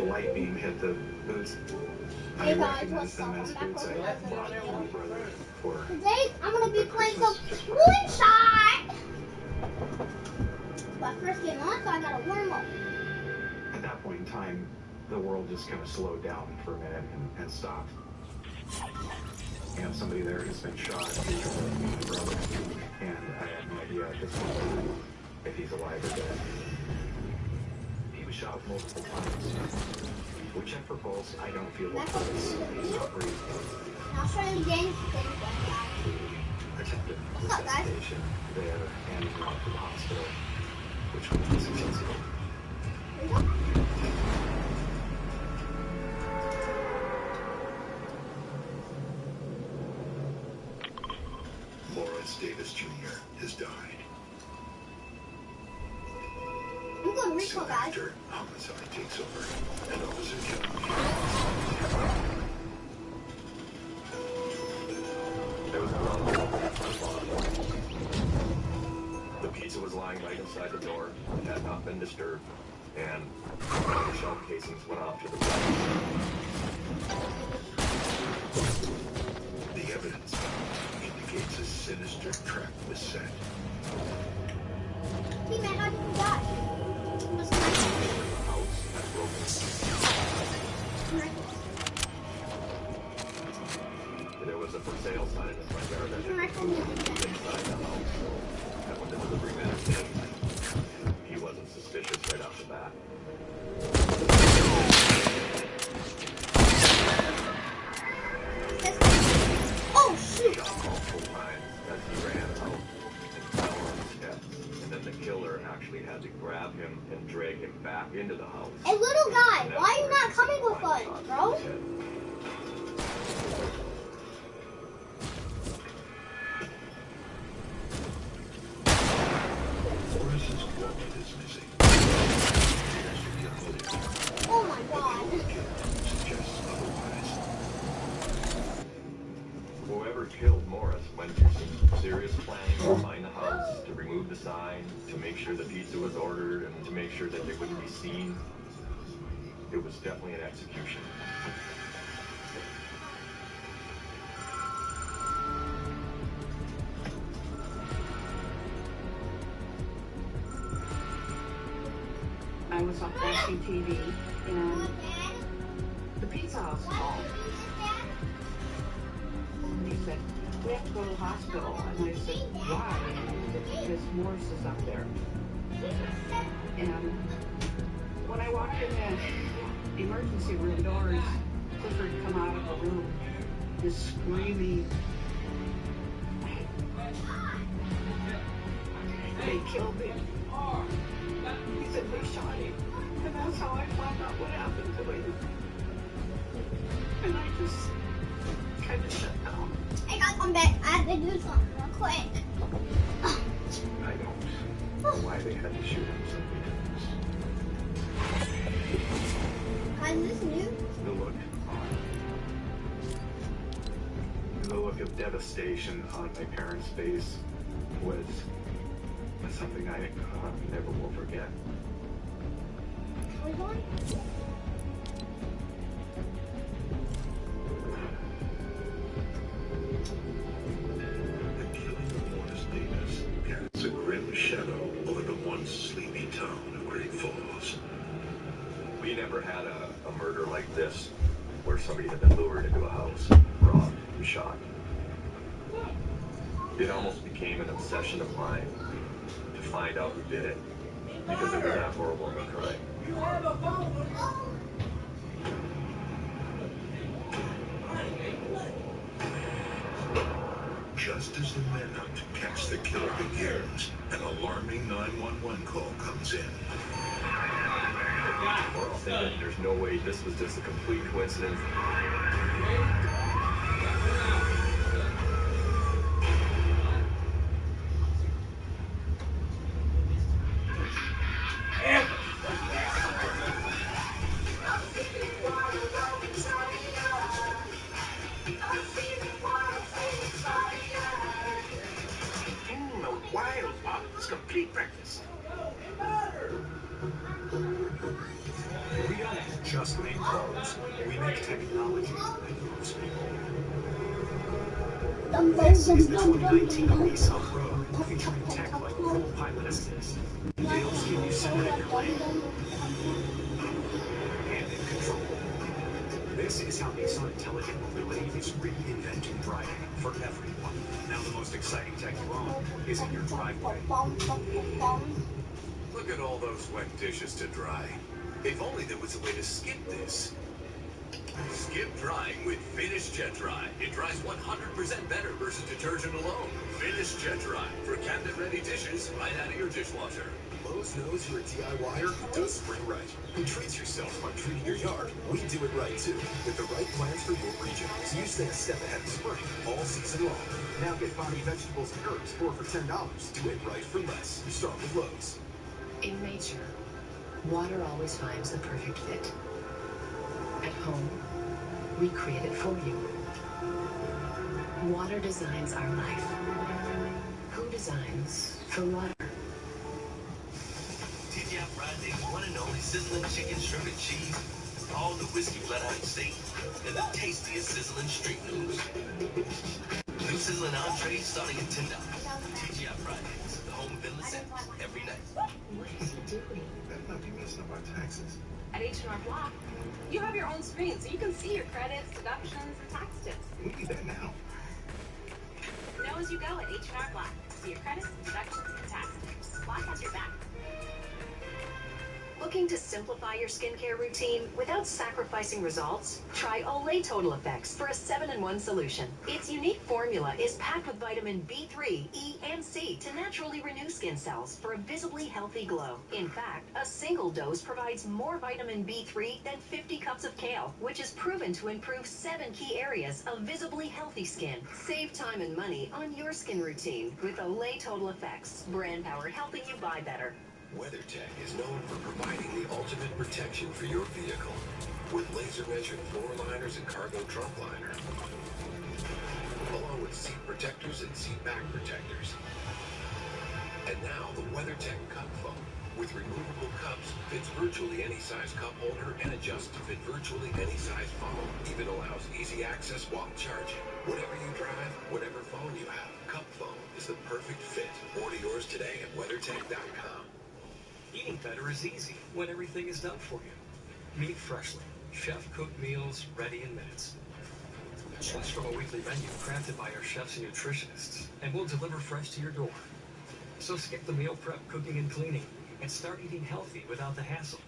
light beam hit the boots. I recognized them as boots I bought my brother for. Today I'm gonna be playing some Slingshot. It's my first game on, so I gotta warm up. At that point in time, the world just kind of slowed down for a minute and stopped. You have somebody there who's been shot, who's my brother, and I had no idea at this point if he's alive or dead. He was shot multiple times. We checked for pulse. I don't feel the pulse. He's not breathing. I'll show you James. Attempted resuscitation there and brought to the hospital, which was successful. There you go. Morris Davis Jr. has died. I'm going recall, Soon guys. after, homicide takes over, and Officer Kevin. There was a rumble on the front lawn. The pizza was lying right inside the door. It had not been disturbed. And one of the shell casings went off to the right. The evidence indicates a sinister trap was set. Hey man, how did you die? What's the The house had broken. There was a for sale sign in the front yard that had been moved inside the house. And when the delivery man came, he wasn't suspicious right off the bat. Oh shoot! He got multiple times as he ran out and fell on the steps. And then the killer actually had to grab him and drag him back into the house. Hey little guy, why are you not coming with us, bro? Morris's wallet is missing. Oh my god. Suggests otherwise. Whoever killed Morris went through some serious planning to find the house, to remove the sign, to make sure the pizza was ordered, and to make sure that they wouldn't be seen. It was definitely an execution. I was up watching TV, and the pizza house called. And he said, we have to go to the hospital. And I said, why? Because Morris is up there. And when I walked in the emergency room doors, Clifford come out of the room, just screaming, they killed him. He said they shot him. And that's how I found out what happened to him. And I just kind of shut down. Hey guys, I'm back. I have to do something real quick. I don't know why they had to shoot him so many times. Guys, is this new? The look of devastation on my parents' face was something I never will forget. Are we going? The killing of Morris Davis casts a grim shadow over the once sleepy town of Great Falls. We never had a murder like this, where somebody had been lured into a house, robbed, and shot. It almost became an obsession of mine to find out who did it, because it was that horrible of a crime. Just as the manhunt to catch the killer begins, an alarming 911 call comes in. Or else thinking there's no way this was just a complete coincidence. Wild Pop is complete breakfast. We got just just make clothes. We make technology that moves people. This is the 2019 Nissan Rogue, featuring tech like full pilot assist. It'll keep you center in your lane and in control. This is how Nissan Intelligent Mobility is reinventing driving for everyone. Now the most exciting tech you own is in your driveway. Look at all those wet dishes to dry. If only there was a way to skip this. Skip drying with Finish Jet Dry. It dries 100% better versus detergent alone. Finish Jet Dry for cabinet-ready dishes right out of your dishwasher. Lowe's knows you're a DIYer who does spring right, who treats yourself by treating your yard. We do it right too, with the right plans for your region, so you stay a step ahead of spring all season long. Now get body vegetables and herbs 4 for $10. Do it right for less. Start with Lowe's. In nature, water always finds the perfect fit. At home, we create it for you. Water designs our life. Who designs for water? TGI Friday's one and only sizzling chicken, shrimp, and cheese. All the whiskey bloodhound steak and the tastiest sizzling street news. New sizzling entrees starting at $10. TGI Fridays, the home of endless sandwiches every night. What is he doing? Better not be messing up our taxes. At H&R Block, you have your own screen, so you can see your credits, deductions, and tax tips. We need that now. Know as you go at H&R Block. See your credits, deductions, and tax tips. Block has your back. Looking to simplify your skincare routine without sacrificing results? Try Olay Total Effects for a 7-in-1 solution. Its unique formula is packed with vitamin B3, E, and C to naturally renew skin cells for a visibly healthy glow. In fact, a single dose provides more vitamin B3 than 50 cups of kale, which is proven to improve 7 key areas of visibly healthy skin. Save time and money on your skin routine with Olay Total Effects. Brand power helping you buy better. WeatherTech is known for providing the ultimate protection for your vehicle with laser-measured floor liners and cargo trunk liner, along with seat protectors and seat back protectors. And now the WeatherTech Cup Foam with removable cups fits virtually any size cup holder and adjusts to fit virtually any size phone. Even allows easy access while charging. Whatever you drive, whatever phone you have, Cup Foam is the perfect fit. Order yours today at WeatherTech.com. Eating better is easy when everything is done for you. Meet freshly. Chef-cooked meals ready in minutes. Choose from a weekly menu crafted by our chefs and nutritionists, and we'll deliver fresh to your door. So skip the meal prep, cooking, and cleaning, and start eating healthy without the hassle.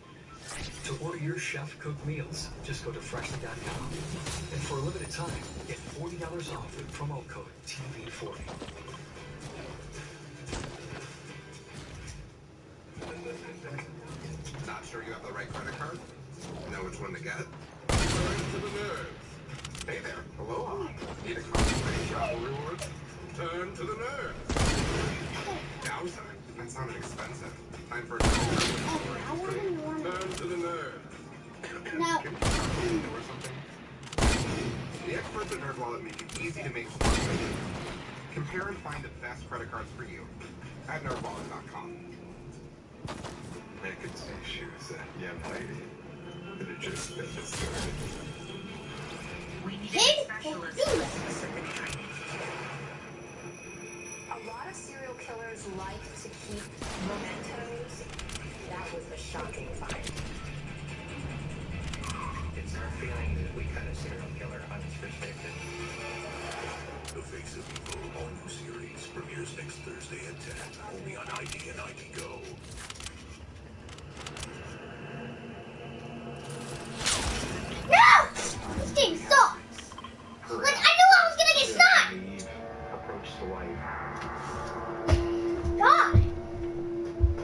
To order your chef-cooked meals, just go to freshly.com. And for a limited time, get $40 off with promo code TV40. Not sure you have the right credit card? Know which one to get? Turn to the nerds. Hey there. Aloha. Need a complimentary travel reward? Turn to the nerds. Yowza. That sounded expensive. Time for a turn to the nerds. No. Can you tell me or something? The experts at NerdWallet make it easy to make smart choices. Compare and find the best credit cards for you at nerdwallet.com. I could say she was a young lady that had just been started. We need Hey, a specialist hey. with specific training. A lot of serial killers like to keep mementos. That was a shocking find. It's our feeling that we cut a serial killer unsuspected. The Face of Evil all-new series premieres next Thursday at 10, only on ID and ID Go. No! This game sucks! Like, I knew I was gonna get shot! Naive approach to life. God!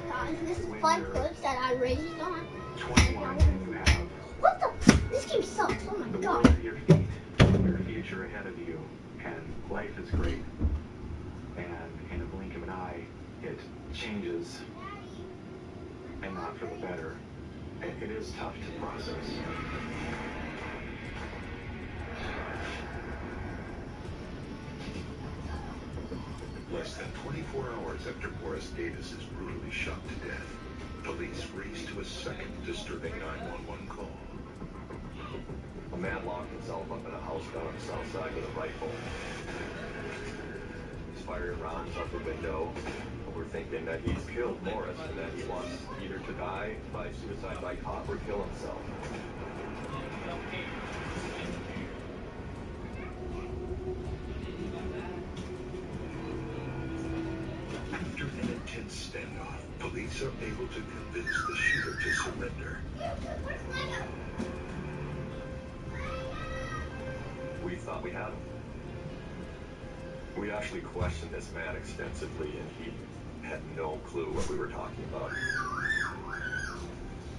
Guys, this is 5 clips that I raised on. 21 and you have What the? This game sucks, oh my the god. world at your feet, your future ahead of you, and life is great. And in a blink of an eye, it changes, and not for the better. It is tough to process. Less than 24 hours after Boris Davis is brutally shot to death, police race to a second disturbing 911 call. A man locked himself up in a house down on the south side with a rifle. He's firing rounds out the window. We're thinking that he's killed Morris and that he wants either to die by suicide by cop or kill himself. After an intense standoff, police are able to convince the shooter to surrender. We thought we had him. We actually questioned this man extensively, and he had no clue what we were talking about.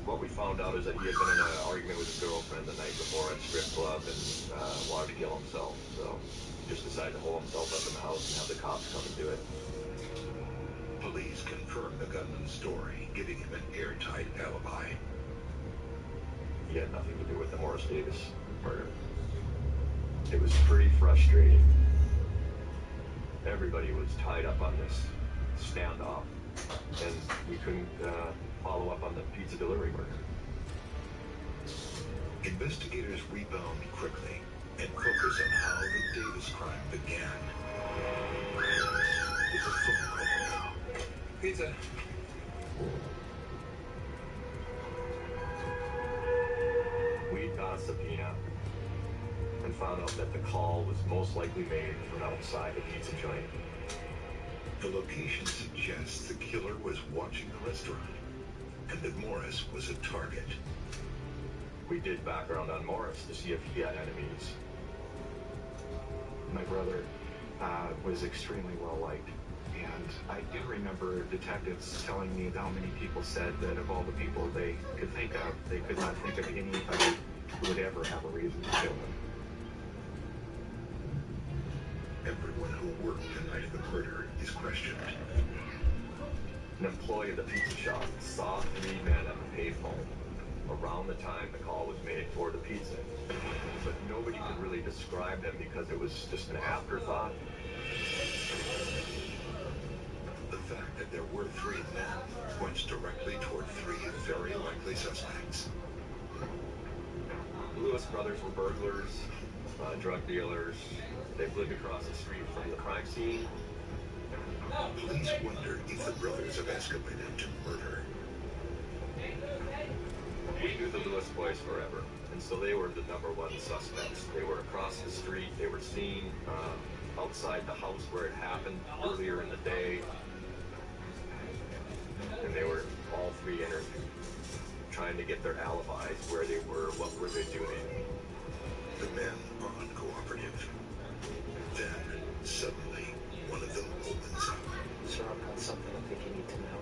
What we found out is that he had been in an argument with his girlfriend the night before at a strip club and wanted to kill himself. So he just decided to hole himself up in the house and have the cops come and do it. Police confirm the gunman's story, giving him an airtight alibi. He had nothing to do with the Morris Davis murder. It was pretty frustrating. Everybody was tied up on this standoff, and we couldn't follow up on the pizza delivery murder. Investigators rebound quickly and focus on how the Davis crime began. It's a phone call. Pizza. We got a subpoena and found out that the call was most likely made from outside the pizza joint. The location suggests the killer was watching the restaurant and that Morris was a target. We did background on Morris to see if he had enemies. My brother was extremely well liked, and I do remember detectives telling me how many people said that of all the people they could think of, they could not think of anybody who would ever have a reason to kill him. Everyone who worked the night of the murder is questioned. An employee of the pizza shop saw three men at the payphone around the time the call was made for the pizza. But nobody could really describe them because it was just an afterthought. The fact that there were three men points directly toward three very likely suspects. The Lewis brothers were burglars, drug dealers. They lived across the street from the crime scene. Police wonder if the brothers have escalated to murder. We knew the Lewis boys forever, and so they were the number one suspects. They were across the street. They were seen outside the house where it happened earlier in the day. And they were all three interviewed, trying to get their alibis, where they were, what were they doing. The men are uncooperative. Then, suddenly, one of them opens up. Sir, I've got something I think you need to know.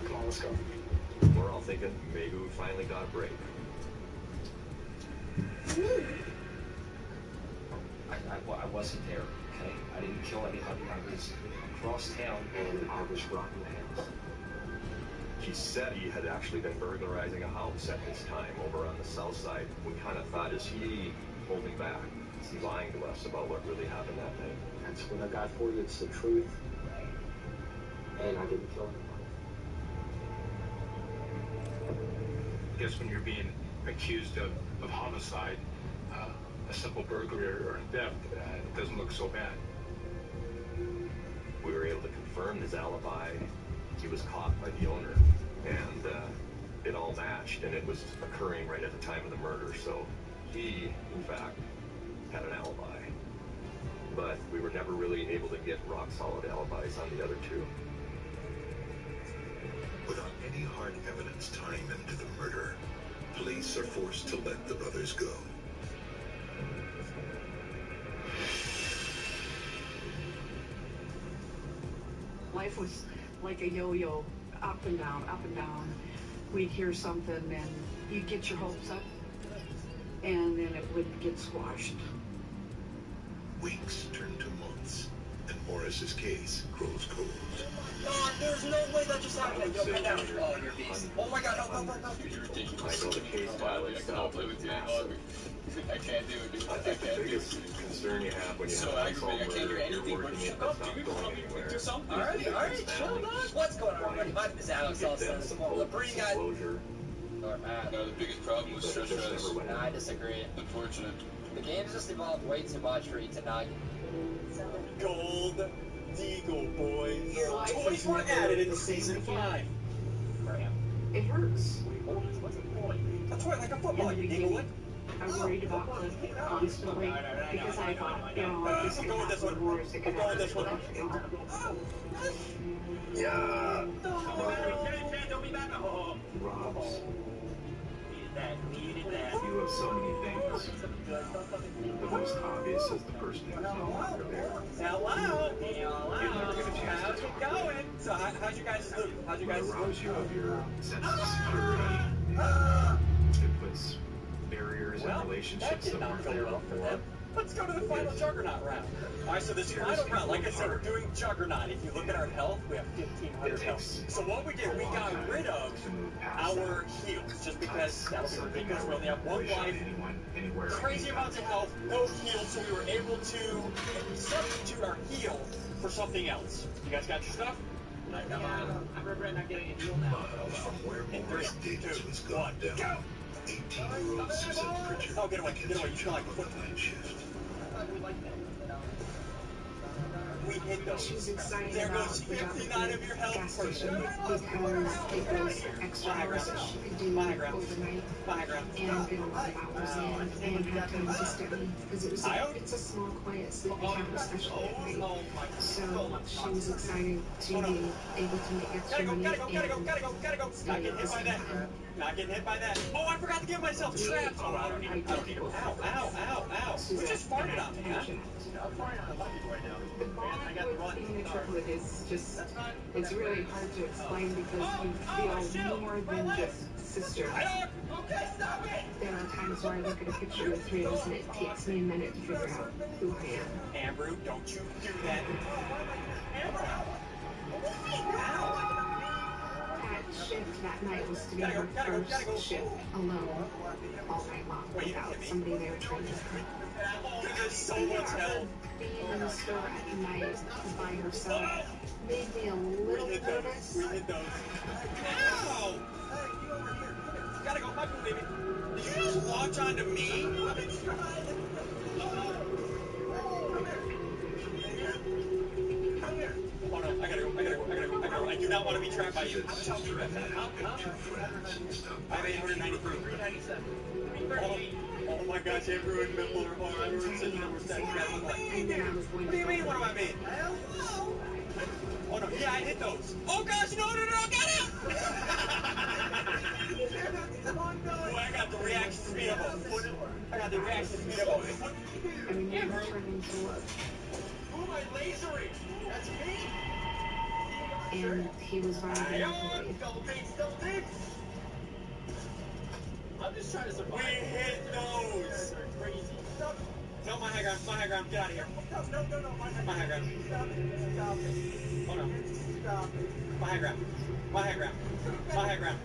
Come on, let's go. We're all thinking maybe we finally got a break. I wasn't there, okay? I didn't kill anybody. I was across town and I was robbing the house. He said he had actually been burglarizing a house at this time over on the south side. We kind of thought, is he holding back? Is he lying to us about what really happened that night? That's what I got for you. It's the truth. And I didn't kill anybody. I guess when you're being accused of homicide, a simple burglary or a theft, it doesn't look so bad. We were able to confirm his alibi. He was caught by the owner, and it all matched, and it was occurring right at the time of the murder. So he, in fact, had an alibi. But we were never really able to get rock-solid alibis on the other two. Without any hard evidence tying them to the murder, police are forced to let the brothers go. Life was like a yo-yo, up and down, up and down. We'd hear something and you'd get your hopes up, and then it would get squashed. Weeks turn to months, and Morris's case grows cold. God, there's no way that just happened. Yo, come down. Oh, you're a beast. Oh my God, help. You're ridiculous. I know the case file itself is massive. I can't do it, dude. I think the biggest concern you have when you have an unsolved murder, you're working it, that's not going anywhere. Alright, chill, dog. What's going on? got his house all Give them set. some Well, hope, Labrie some got. closure. Or Matt. No, the biggest problem was But it stress just res. never went Nah, I disagree. Unfortunate. The game's just evolved way too much for Itanagi. Gold Deagle, boys. Toys were added in season 5. For him. It hurts. What's a toy? A toy like a football, In the you beginning, Deagle it. I worried about Cliff constantly because I thought, this could happen to Wars, it could happen to Cliff, Yeah. Robs. You have so many things. The most obvious is the person who's no longer there. Hello. You never get a chance How's to it talk to going? them. So how's you guys loot? How'd you But guys it robs you loot? of your sense of security. It puts barriers in Well, that relationships did that not weren't go there well for before. them. Let's go to the final Juggernaut round. Alright, so this final round, like I said, we're doing Juggernaut. If you look at our health, we have 1,500 health. So what we did, we got rid of our heals, just because that'll be ridiculous. We only have one life, crazy amounts of health, no heals, so we were able to substitute our heal for something else. You guys got your stuff? I regret not getting a deal now. Miles from where In Morris 3, 2, Davis was 1, gunned down. go! 18-year-old Susan Pritchard Oh, get away, you smell like foot. night shift. We hit those. She's excited There about goes the job 59 of your health. gas station because it goes extra hours that she could do overnight and get a lot of hours in and have time to study because it's a small, quiet sleeping town, especially at night. So she was excited to be able to make extra money and Not getting hit by that. Not getting hit by that. Oh, I forgot to give myself traps. Oh, I don't need him. Ow, ow, ow, ow. Who just farted on me, huh? The bond with being a triplet is just, it's really hard to explain because you feel more than just sisters. There are times where I look at a picture of the three of us and it takes me a minute to figure out who I am. Amber, don't you do that. That shift that night was to be her first shift alone all night long without somebody there training her. There's so much help. Being in the store at night by herself made me a little nervous. We hit those. Ow! Gotta go, my baby. Did you just launch onto me? Oh no, I gotta go. I do not want to be trapped by you. His sister and Ned had been two friends and stuck I have 893. 397. Oh my gosh, Amber and Mimble are hard. Everyone says that we're setting traps. What do you mean, what do I mean? Oh no, yeah, I hit those. Oh gosh, no, get him! Boy, I got the reaction speed of a foot. I got the reaction speed of a foot. I remember turning to look, Who am I lasering? That's me. and he was running down me. Double digs. I'm just trying to survive. We hit those. Crazy. No, my high ground, get out of here. No, my high ground. Stop it. Oh no. Stop it. My high ground.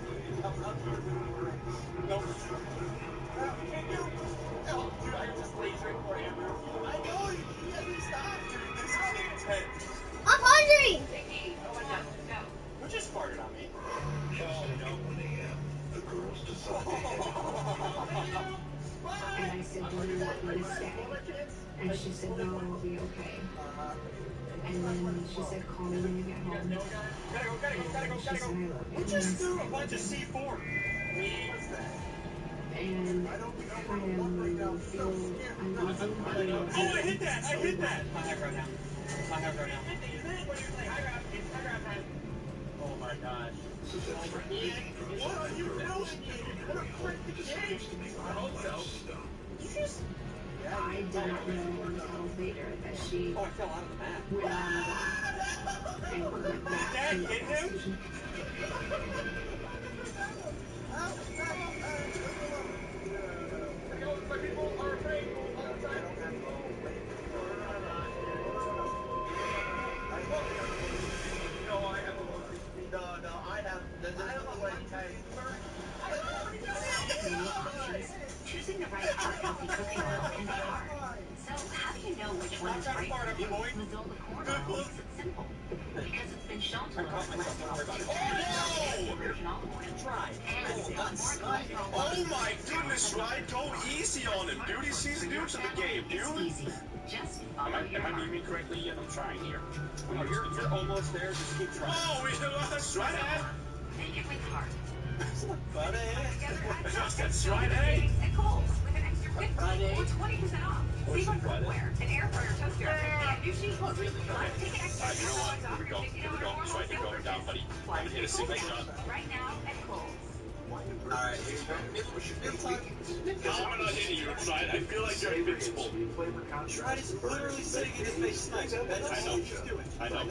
No. Can you? Oh, dude, I just lasering for Amber. I know you can't stop. Dude, this is intense. I'm hungry. Who just farted on me? The girls decided And I said, do you want me to stay? And she said, no, I'll be okay. And then she said, call me when you get home. Gotta go. She said, I love you. Who just threw a bunch of C4? And kind of feel uneasy. Oh, I hit that. My high ground now. Oh my gosh. Suzette's friend Lizzie drops off the girls and on the way home decides to make one last stop. I didn't know until later that she Oh, I fell out of the map. went on and went back Dad, to the hit gas him? station. Choosing the right healthy cooking oil can be hard. So how do you know which one is right for you? Mazola corn oil makes it simple. Because it's been shown to caught myself. Don't worry about it. Try. Oh my goodness, right? Go easy on him, dude. He's new to the game, dude. Easy. Just Am I reading me correctly? I'm trying here. Oh, you're almost there. Just keep trying. Oh, that's right, eh? Make it with heart. But That's right, eh? At Kohl's with an extra 15 or 20% off. Save on cookware, an air fryer toaster, and new sheets. Plus, take an extra You know what? $10 off Here we your go. Here we go. $50 That's right. You're going down, buddy. I'm gonna hit a single shot. right now at Kohl's. alright, here you go. How am I not hitting you? Try it. I feel like you're invincible. Try is literally sitting in his face tonight. That's I know. all she's doing. I know.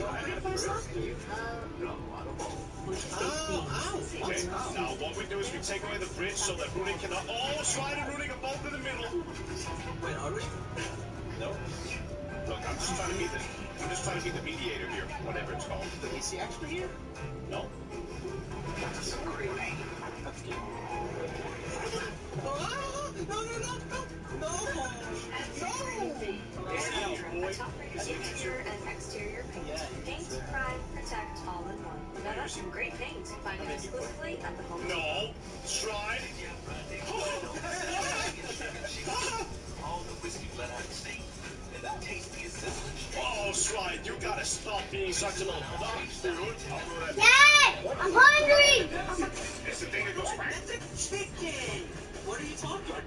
Okay, now what we do is we take away the bridge so that Rudik cannot. Oh, Stride and Rudik are both in the middle. Wait, are we? No. Look, I'm just trying to be the. I'm just trying to be the mediator here, whatever it's called. Is he actually here? No. That's so crazy. That's good. No! Interior and exterior paint. Paint, prime, protect, all in one. Now that's some great paint. Find it exclusively at the Home Depot. No. Stride. All the whiskey let out steak and the tastiest sizzling steak. Oh, Stride, you gotta stop being such a little dumb, dude. Dad, I'm hungry. It's the thing that goes back. That's a chicken! What are you talking about?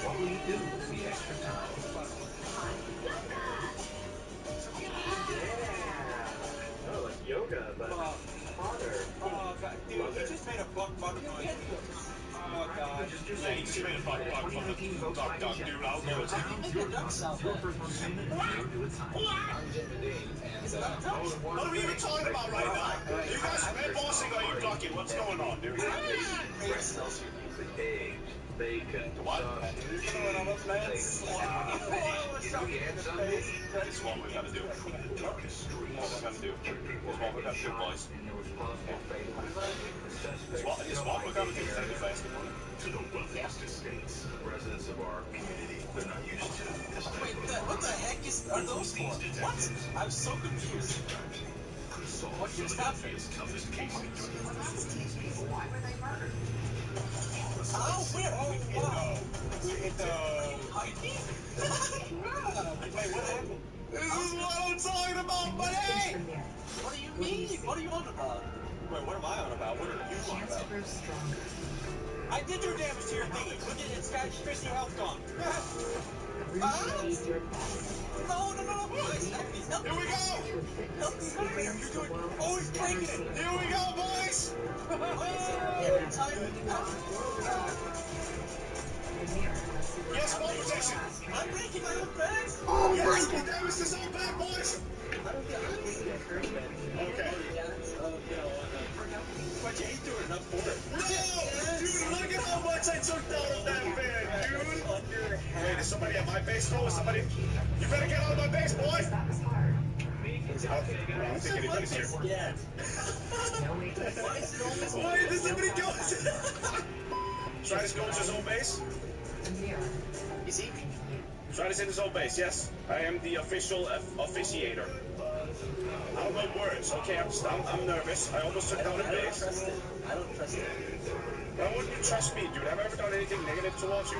What will you do with the extra time? Oh, like yoga, but harder. Oh, God, dude, you just made a buck noise. Oh, God. Yeah, he just made a buck from the duck, dude. I'll do it. Make a duck sound. What are we even talking about right now? You guys red bossing or are you ducking? What's going on, dude? Eggs, bacon, What? sausage, This is what we gotta do. This is what we gotta do. This is what we gotta do, boys. This is what we gotta do. to the wealthiest estates. Residents of our community, they're not used to this type Wait, of what the heck are those for? What? I'm so confused. What just happened? toughest cases. Why were they murdered? Oh, where? Oh, wow. Wait, what happened? This is what I'm talking about, buddy! What do you mean? What are you on about? Wait, what am I on about? What are you on Chance to about? grow stronger. I did do damage to your thingy. Look at it, it's got 50 health gone. Appreciate your best. No, boys, help me. Here we go! Help me, come here. You're doing. Oh, he's breaking it. Here we go, boys! Every time you do that. Yes, ball protection! I'm breaking my own bags. Oh Yes, my the damage is all back, boys! Okay. But you ain't doing enough for it. No! Dude, look at how much I took down of that van, dude! Wait, is somebody at my base? No, is somebody... You better get out of my base, boy! That was hard. I don't think anybody's here. Yeah. Wait, did somebody go? Try to go to his own base? Is he? Try to hit his own base, yes. I am the official officiator. I don't know words, okay? I'm nervous. I almost took down a base. I don't trust it. Why wouldn't you trust me, dude? Have I ever done anything negative towards you?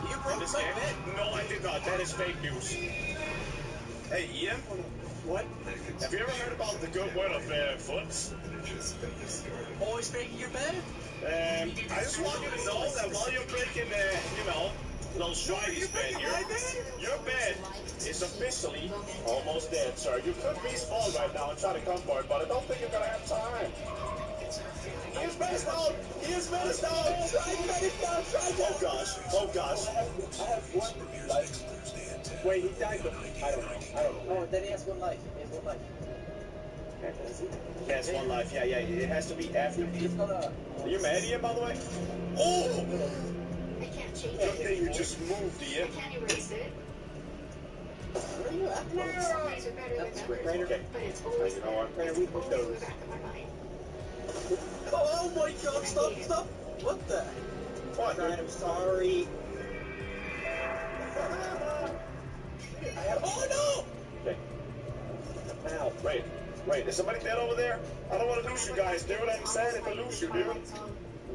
You broke This my game? bed. No, I did not. That is fake news. Hey, Ian? What? Have you ever heard about the good word of foot? Always breaking your bed? I just want you to know that while you're breaking, little Strider's bed here, your bed is officially almost dead, sir. You could respawn right now and try to come for it, but I don't think you're gonna have time. He is menaced out! He is menaced out! Oh gosh, oh gosh. I have one life. Wait, he died before. I don't know. Oh, then he has one life. He has one life. He has one life, yeah. It has to be after me. He's gonna... Are you mad, Ian, by the way? Oh! I can't change Good it. thing you just moved, Ian. I can't erase it. Where are you at? Some days are better than others, Okay. but it's always You know what? there. It's We put always in the those. back of my mind. Oh my god, stop! What the? What? I'm sorry. Oh no! Okay. Ow, wait, is somebody dead over there? I don't want to lose you guys, dude. I'm sad if I lose you, dude.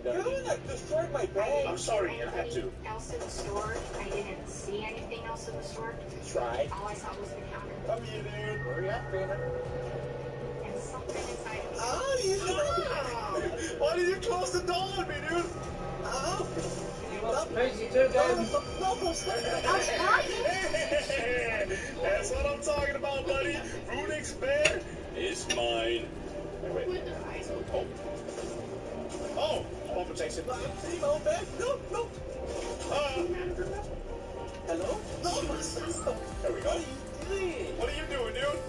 You're the one that destroyed my bag. I'm sorry, Ian, I had to. Else in the store? I didn't see anything else in the store. Try. All I saw was the counter. Come here, dude. Hurry up, baby. And something inside of me. Oh, you know. Why did you close the door on me, dude? Oh. Crazy too, guys. That's what I'm talking about, buddy. Runing's bear is mine. Wait. Oh, paw protection. Oh, man. No. Hello? There we go. What are you doing, dude?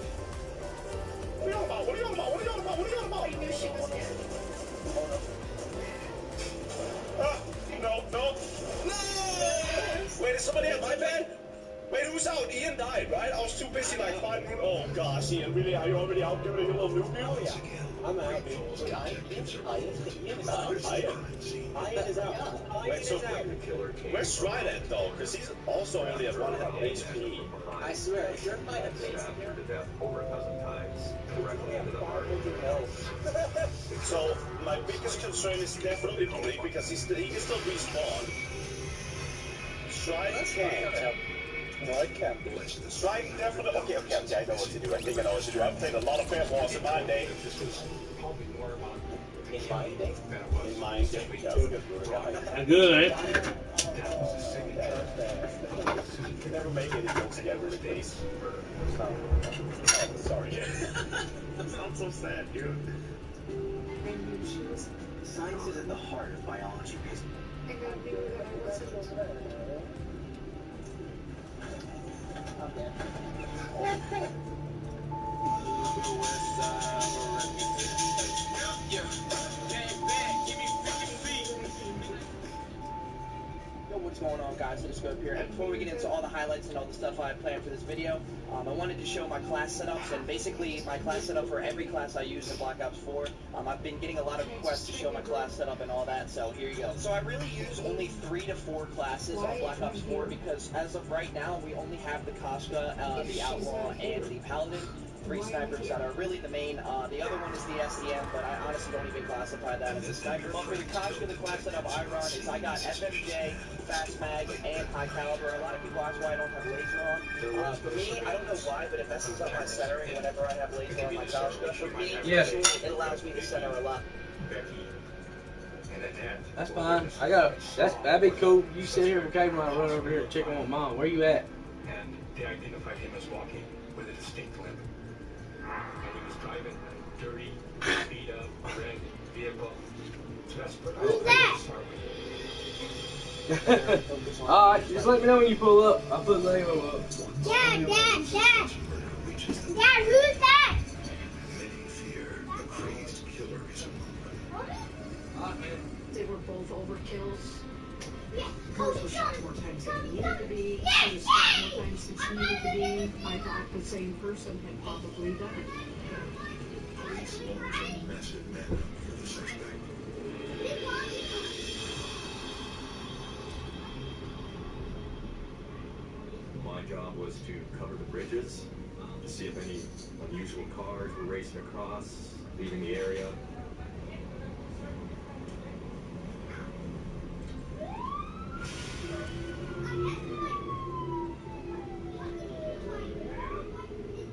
What are you on about? What are you on about? What are you on about? What are you on about? I knew she was dead. No. Wait, is somebody at my bed? Wait, who's out? Ian died, right? I was too busy like fighting. Oh gosh, Ian, really? Are you already out doing your little newbie? Oh yeah. I'm out, dude. Ian is out. Wait, so where's Ryan at though? Because he's also only at 1 HP. I swear, is your fight amazing here? To death over a dozen times, directly into the heart. So my biggest concern is definitely Blake because he can still respawn. Strike can't. No, I can't. Strike definitely. Okay, I know what to do. I think I know what to do. I've played a lot of Fair Wars in my day. In my day? In my day. Good, eh? You never make any jokes together with these. Sorry. That sounds so sad, dude. Science is at the heart of biology. I got knew that I wasn't. What's going on, guys? Let's go up here. And before we get into all the highlights and all the stuff I had planned for this video, I wanted to show my class setups, and basically my class setup for every class I use in Black Ops 4. I've been getting a lot of requests to show my class setup and all that, so here you go. So I really use only 3 to 4 classes on Black Ops 4 because as of right now, we only have the Koshka, the Outlaw, and the Paladin. 3 snipers that are really the main. The other one is the SDM, but I honestly don't even classify that as a sniper. But for the Koshka, the class setup I run is I got FMJ, fast mag, and high caliber. A lot of people ask why I don't have laser on. For me, I don't know why, but it messes up my centering whenever I have laser on my Koshka. For me, it allows me to center a lot. That's fine. That'd be cool. You sit here with Caden while I run over here and check on Mom. Where you at? And they identified him as walking with a distinct limp. And he was driving a dirty, beat up, red vehicle. So that's what I start with. Alright, just let me know when you pull up. I'll put the name up. Dad, who's that? Many fear a crazed killer is among them. They were both overkills. Yeah. Hers was shot more times than it needed to be. She was shot more times than she needed to be. I thought the same person had probably done it. Police launch a massive manhunt for the suspect. My job was to cover the bridges, to see if any unusual cars were racing across, leaving the area.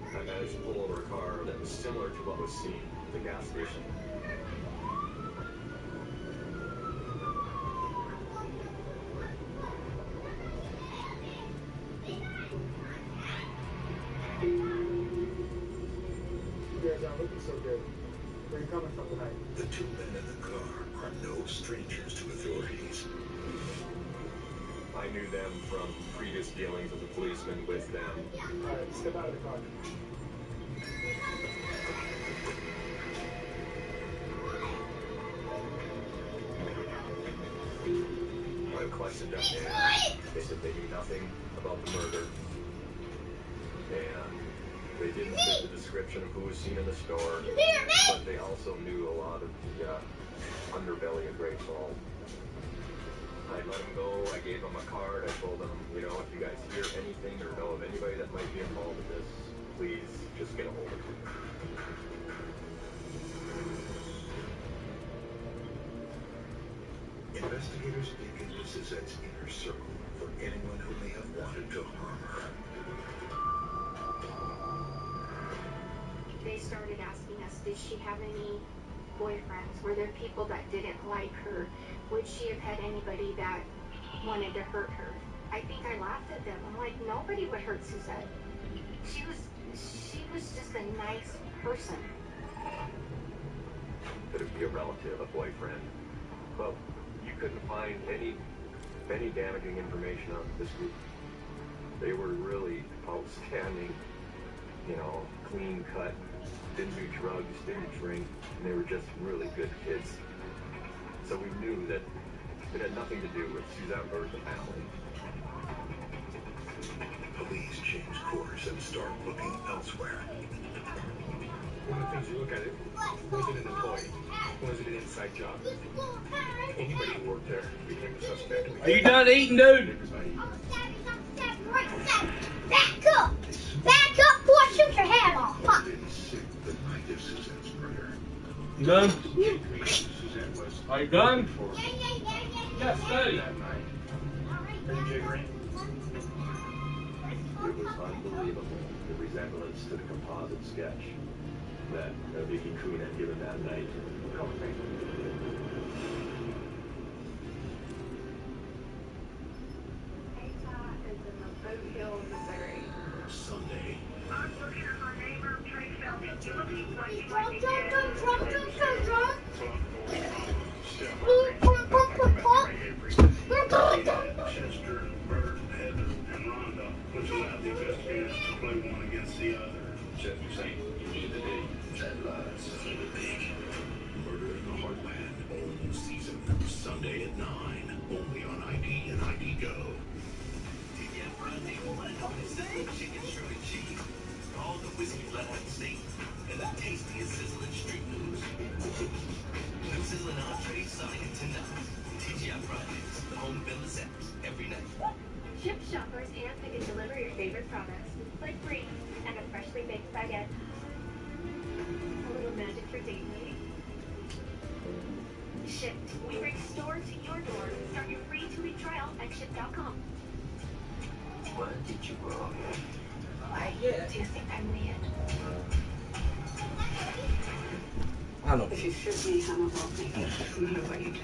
And I managed to pull over a car that was similar to what was seen at the gas station. The 2 men in the car are no strangers to authorities. I knew them from previous dealings with the policemen with them. Alright, step out of the car. I questioned them, and they said they knew nothing about the murder. And they didn't fit the description of who was seen in the store, but they also knew a lot of the underbelly of Great Falls. I let them go. I gave them a card. I told them, you know, if you guys hear anything or know of anybody that might be involved in this, please just get a hold of me. Investigators dig into Suzette's inner circle for anyone who may have wanted to harm her. They started asking us, did she have any boyfriends? Were there people that didn't like her? Would she have had anybody that wanted to hurt her? I think I laughed at them. I'm like, nobody would hurt Suzette. She was just a nice person. Could it be a relative, a boyfriend? Well, you couldn't find any damaging information on this group. They were really outstanding, you know, clean cut, didn't do drugs, didn't drink, and they were just really good kids. So we knew that it had nothing to do with Suzette or the family. Police change course and start looking elsewhere. One of the things you look at it, was it an employee? Was it an inside job? Anybody who worked there became a suspect. Are you done eating, dude? Back up! Back up before I shoot your head off! Pop. You done? Are you done? Yeah, steady. It was unbelievable, the resemblance to the composite sketch that Vicky Kuhn had given that night. Sunday. Chester, Bert, Heather, and Rhonda, which allowed the investigators to play one against the other. Chester saying you need the day. That lies. Big. Murder in the Heartland. All new season. Sunday at 9. Only on ID and ID Go. Sizzling chicken, shrimp, and cheese. All the whiskey bloodhound steak. And the tastiest sizzling street noodles. New sizzling entrees starting at $10. TGI Fridays. The home of endless apps. Every night. Ship shoppers and pick and deliver your favorite products, like brie and a freshly baked baguette. A little magic for date night. Shipped. We bring store to your door. Start your free 2-week trial at ship.com. Why did you grow up? Why? Do you think I'm weird? I know. If you shoot me, I'm a walking. No matter what you do.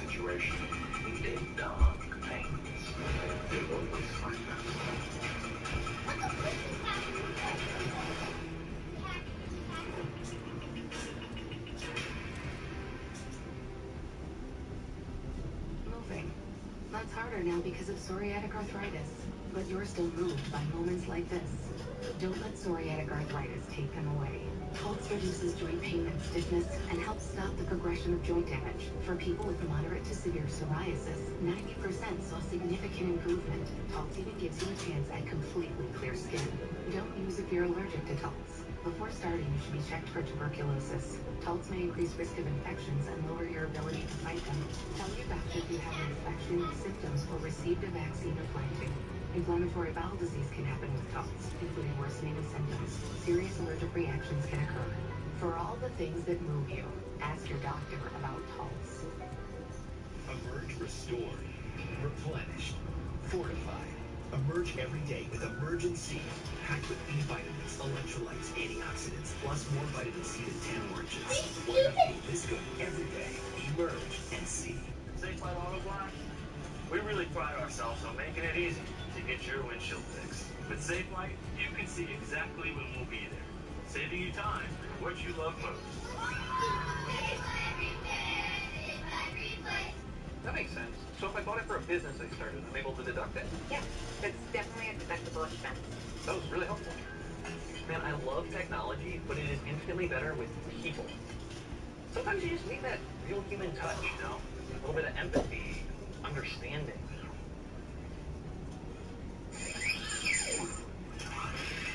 Situation. In dark things. They always find us. Moving. That's harder now because of psoriatic arthritis. But you're still moved by moments like this. Don't let psoriatic arthritis take them away. Pulse reduces joint pain and stiffness and helps stop the progression of joint damage. For people with moderate to severe psoriasis, 90% saw significant improvement. Taltz even gives you a chance at completely clear skin. Don't use if you're allergic to Taltz. Before starting, you should be checked for tuberculosis. Taltz may increase risk of infections and lower your ability to fight them. Tell your doctor if you have an infection, symptoms, or received a vaccine or planting. Inflammatory bowel disease can happen with Taltz, including worsening of symptoms. Serious allergic reactions can occur. For all the things that move you, ask your doctor about Taltz. Emerge restored, replenished, fortified. Emerge every day with Emergency, packed with B vitamins, electrolytes, antioxidants, plus more vitamin C than 10 oranges. Why not feel this good every day? Emerge and see. Safe Light Auto Glass? We really pride ourselves on making it easy to get your windshield fixed. With Safe Light, you can see exactly when we'll be there, saving you time, what you love most. That makes sense. So if I bought it for a business I started, I'm able to deduct it? Yeah, it's definitely a deductible expense. That was really helpful. Man, I love technology, but it is infinitely better with people. Sometimes you just need that real human touch, you know? A little bit of empathy, understanding.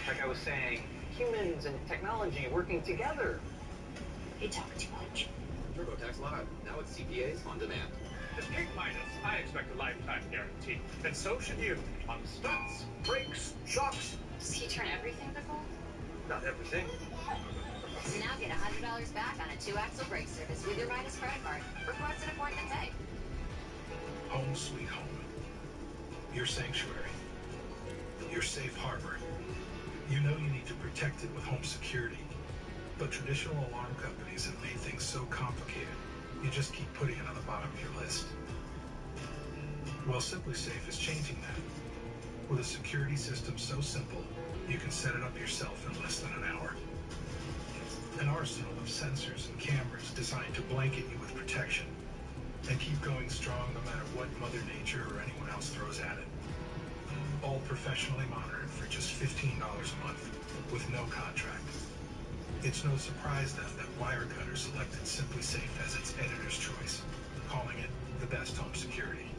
Like I was saying, humans and technology working together. You talk too much. TurboTax Live, now with CPAs on demand. As King Midas, I expect a lifetime guarantee, and so should you. On stunts, brakes, shocks. Does he turn everything to gold? Not everything. So now get $100 back on a 2-axle brake service with your Midas credit card. Request an appointment today. Home sweet home. Your sanctuary. Your safe harbor. You know you need to protect it with home security. But traditional alarm companies have made things so complicated, you just keep putting it on the bottom of your list. Well, Simply Safe is changing that. With a security system so simple, you can set it up yourself in less than an hour. An arsenal of sensors and cameras designed to blanket you with protection and keep going strong no matter what Mother Nature or anyone else throws at it. All professionally monitored for just $15 a month with no contract. It's no surprise then that Wirecutter selected Simply Safe as its editor's choice, calling it the best home security.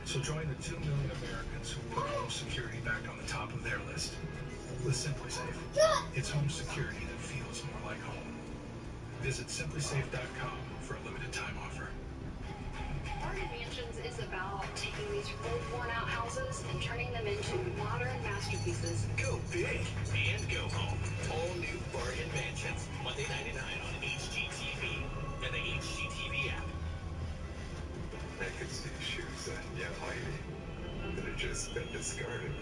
So join the 2 million Americans who put home security back on the top of their list with Simply Safe. It's home security that feels more like home. Visit simplysafe.com for a limited time offer. Bargain Mansions is about taking these old, worn-out houses and turning them into modern masterpieces. Go big and go home. All new Bargain Mansions, Monday $99 on HGTV and the HGTV app. I could see shoes on young lady that had just been discarded.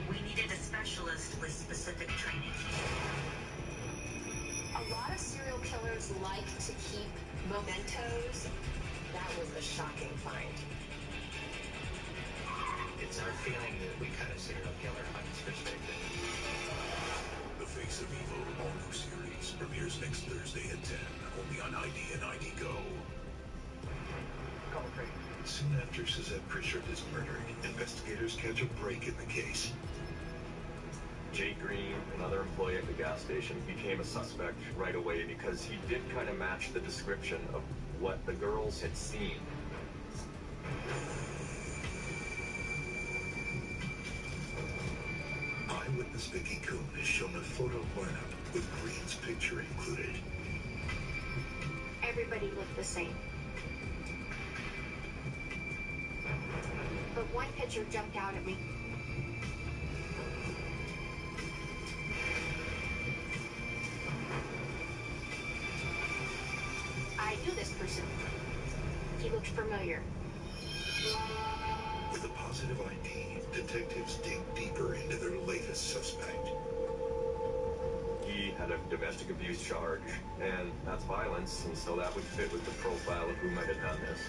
We needed a specialist with specific training. A lot of serial killers like to keep mementos. That was a shocking find. It's our feeling that we cut a serial killer hunts perspective. The Face of Evil all-new series premieres next Thursday at 10, only on ID and ID Go. Soon after Suzette Pritchard is murdered, investigators catch a break in the case. Jake Green, another employee at the gas station, became a suspect right away because he did kind of match the description of what the girls had seen. Eyewitness Vicky Coon is shown a photo lineup with Green's picture included. Everybody looked the same. But one picture jumped out at me. I knew this person. He looked familiar. With a positive ID, detectives dig deeper into their latest suspect. He had a domestic abuse charge, and that's violence, and so that would fit with the profile of who might have done this.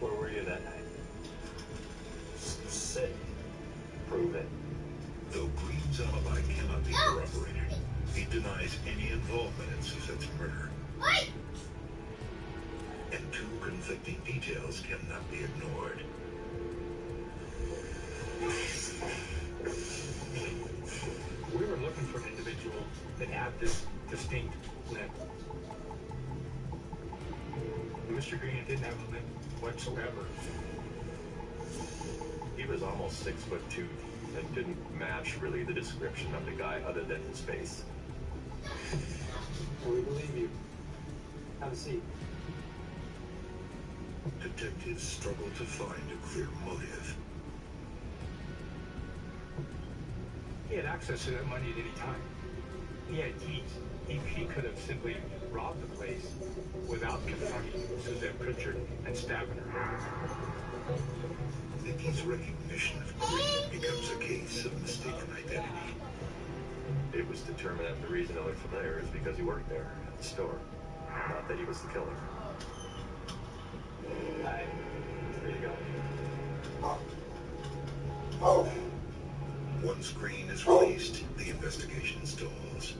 Where were you that night? Sick. Prove it. Though Green's alibi cannot be corroborated, he denies any involvement in Suzette's murder. And two conflicting details cannot be ignored. We were looking for an individual that had this distinct limp. Mr. Green didn't have a limp whatsoever. He was almost 6'2" and didn't match really the description of the guy other than his face. We believe you. Have a seat. Detectives struggle to find a clear motive. He had access to that money at any time. He had keys. He could have simply robbed the place without confronting Suzette Pritchard and stabbing her. Vicky's recognition of Green becomes a case of mistaken identity. It was determined that the reason they looked familiar is because he worked there at the store, not that he was the killer. Hi. There you go. Once Green is released, the investigation stalls.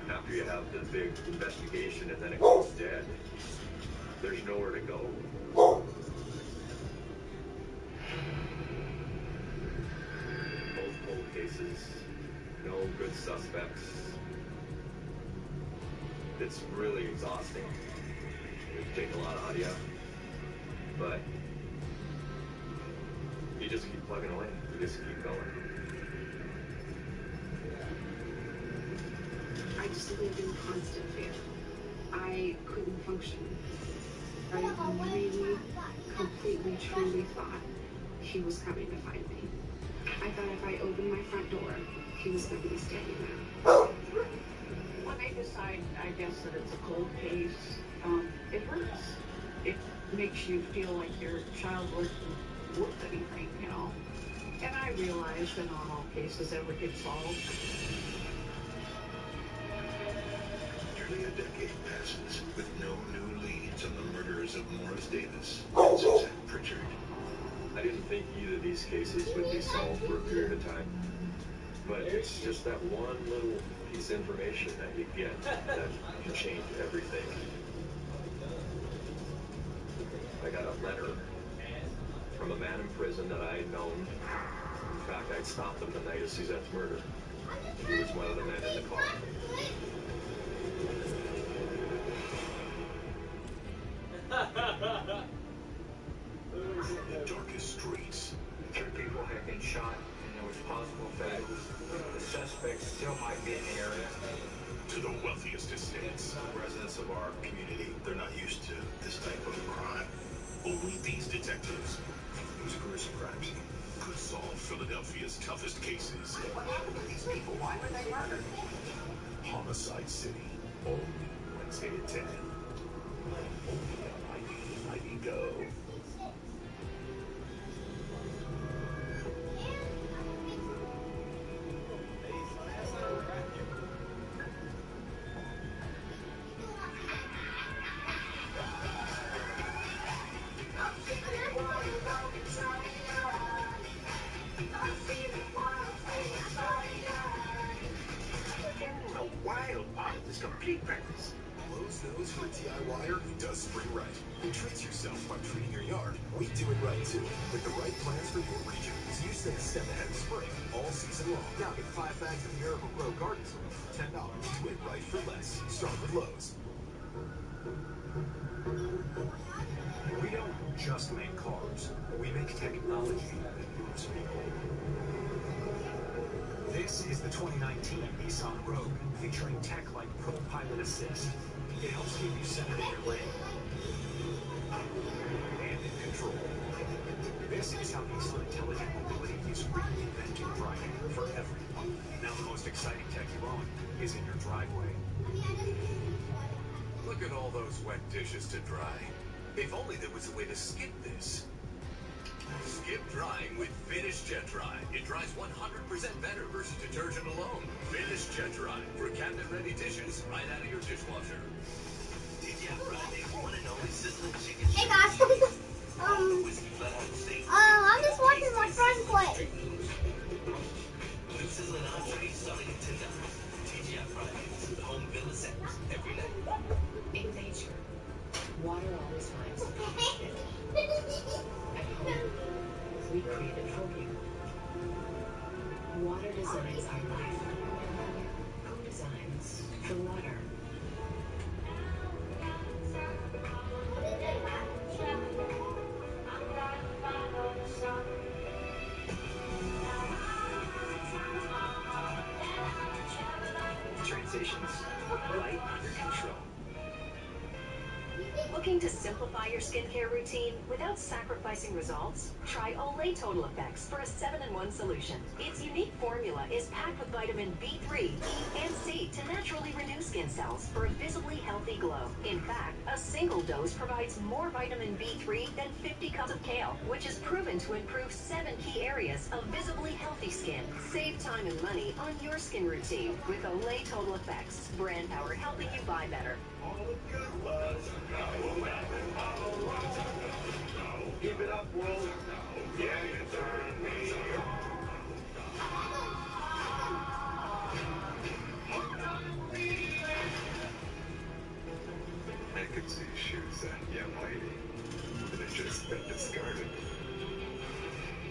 After you have the big investigation and then it goes dead, there's nowhere to go. Both cold cases, no good suspects. It's really exhausting. It would take a lot out of you, but just keep plugging away. You just keep going. I just lived in constant fear. I couldn't function. I really, completely, truly thought he was coming to find me. I thought if I opened my front door, he was going to be standing there. When they decide, I guess, that it's a cold case, it hurts. It makes you feel like your child wasn't worth anything, you know. And I realize that not all cases ever get solved. Nearly a decade passes with no new leads on the murders of Morris Davis and Suzanne Pritchard. I didn't think either of these cases would be solved for a period of time. But it's just that one little piece of information that you get that can change everything. I got a letter from a man in prison that I had known. In fact, I'd stopped him the night of Suzanne's murder. He was one of the men in the car. In the darkest streets, 2 people had been shot, and there was possible fatalities. The suspects still might be in the area. to the wealthiest estates. Residents of our community, they're not used to this type of crime. Only these detectives, whose gruesome crimes could solve Philadelphia's toughest cases. What happened to these people? Why were they murdered? Homicide City, only Wednesday at 10. Only on ID Go. Complete practice. Lowe's knows for a DIYer who does spring right, who treats yourself by treating your yard. We do it right too, with the right plans for your region, so you stay a step ahead of spring all season long. Now get 5 bags of Miracle Grow garden soil for $10. Do it right for less. Start with Lowe's. We don't just make cars. We make technology that moves people. This is the 2019 Nissan Rogue, featuring tech like ProPilot Assist. It helps keep you centered in your lane and in control. This is how Nissan Intelligent Mobility is reinventing driving for everyone. Now the most exciting tech you own is in your driveway. Look at all those wet dishes to dry. If only there was a way to skip this. Skip drying with Finish Jet Dry. It dries 100% better versus detergent alone. Finish Jet Dry for cabinet-ready dishes right out of your dishwasher. Did you have Friday one and only sizzling chicken? Hey guys, I'm just watching my friend play. New sizzling entrees starting at $10. TGI Fridays, the home villa set every night. In nature, water always finds a perfect fit. At home, we create it for you. Water designs our life. Who designs the water? Transitions right under control. Looking to simplify your skincare routine without sacrificing results? Try Olay Total Effects for a 7-in-1 solution. Its unique formula is packed with vitamin B3, E, and C to naturally renew skin cells for a visibly healthy glow. In fact, a single dose provides more vitamin B3 than 50 cups of kale, which is proven to improve 7 key areas of visibly healthy skin. Save time and money on your skin routine with Olay Total Effects. Brand power helping you buy better. Keep it up, world. Yeah, you turn me I could see shoes on young lady that had just been discarded.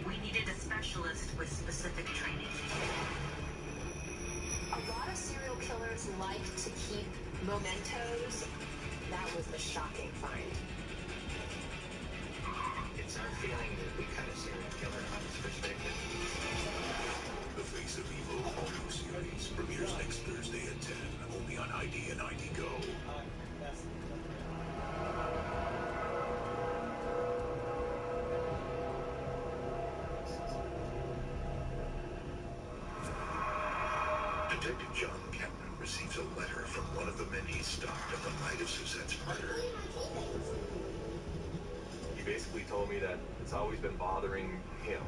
We needed a specialist with specific training. A lot of serial killers like to keep mementos. That was the shocking find. It's It's our feeling that we kind of serial killer on his perspective. The Face of Evil audio series premieres next Thursday at 10, only on ID and ID Go. Detective John Cameron receives a letter from one of the men he stalked on the night of Suzette's murder. He basically told me that it's always been bothering him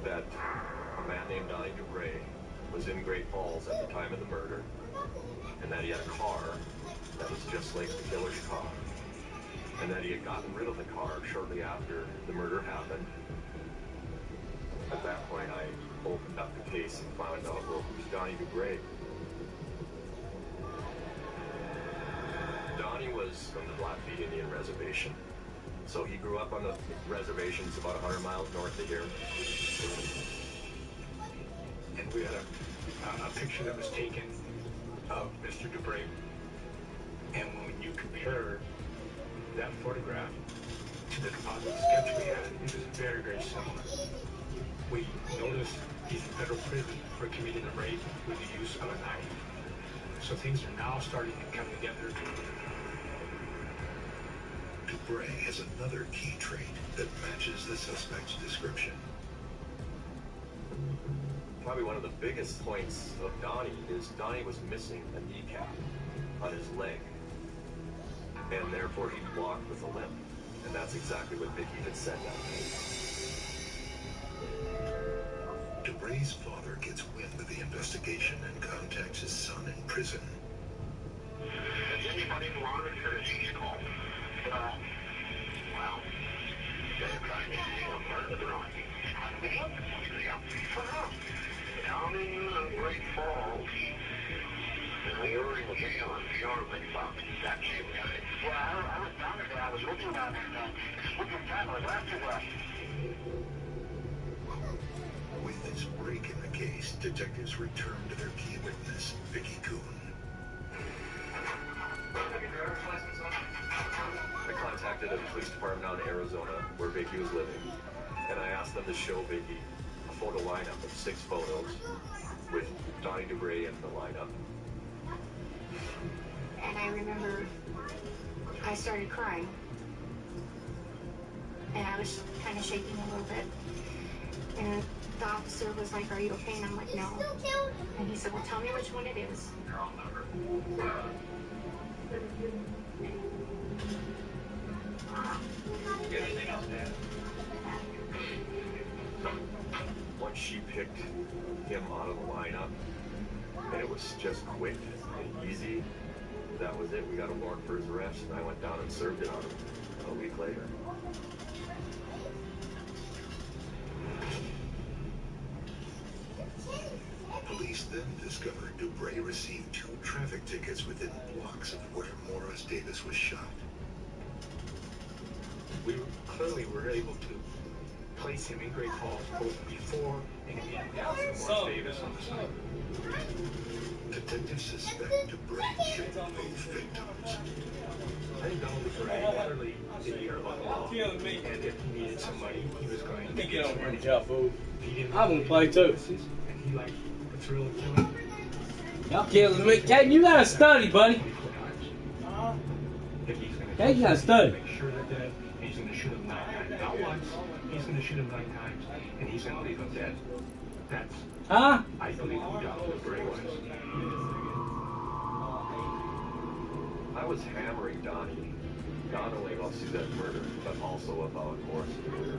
that a man named Donnie Dubray was in Great Falls at the time of the murder, and that he had a car that was just like the killer's car, and that he had gotten rid of the car shortly after the murder happened. At that point, I opened up the case and found out, well, who's Donnie Dubray? Donnie was from the Blackfeet Indian Reservation. So he grew up on the reservations about 100 miles north of here. And we had a picture that was taken of Mr. Dubray. And when you compare that photograph to the deposit sketch we had, it was very, very similar. We noticed he's in federal prison for committing a rape with the use of a knife. So things are now starting to come together. Dubray has another key trait that matches the suspect's description. Probably one of the biggest points of Donnie is Donnie was missing a kneecap on his leg, and therefore he walked with a limp, and that's exactly what Vicky had said that night. Dubray's father gets wind of the investigation and contacts his son in prison. Has anybody wanted to he's called? Well, they're trying to see a murder on you. Down in Great Falls, we were in the jail and shortly found that same guy. Yeah, I was down there. I was looking down there. Looking down, I was after that. With this break in the case, detectives return to their key witness, Vicky Kuhn. I contacted a police department out in Arizona where Vicky was living, and I asked them to show Vicky a photo lineup of 6 photos with Donnie Dubray in the lineup. And I remember I started crying. And I was kind of shaking a little bit. And the officer was like, "Are you okay?" And I'm like, "No." And he said, "Well, tell me which one it is." Once she picked him out of the lineup, and it was just quick and easy, that was it. We got a warrant for his arrest, and I went down and served it on him a week later. Police then discovered Dubray received 2 traffic tickets within blocks of where Morris Davis was shot. We clearly were able to place him in Great Falls both before and immediately after Morris Davis on the site. Detectives suspect Dubray killed both victims. I think Donald Dubray literally didn't care about the law. And if he needed some money, he was going to get some money. I want to play too. And he liked the thrill of killing. Y'all killing me. Caden, you gotta study, buddy. Caden, you gotta study. Make sure they're dead. He's going to shoot him 9 times. Not once. He's going to shoot him 9 times, and he's going to leave him dead. That's, I believe, who Donald Dubray was. I was hammering Donnie, not only about Suzette's murder, but also about Morris' murder.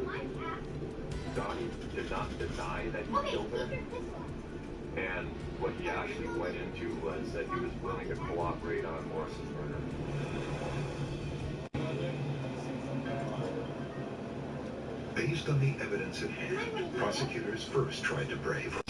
Donnie did not deny that he killed her, and what he actually went into was that he was willing to cooperate on Morris' murder. Based on the evidence at hand, prosecutors first tried Dubray for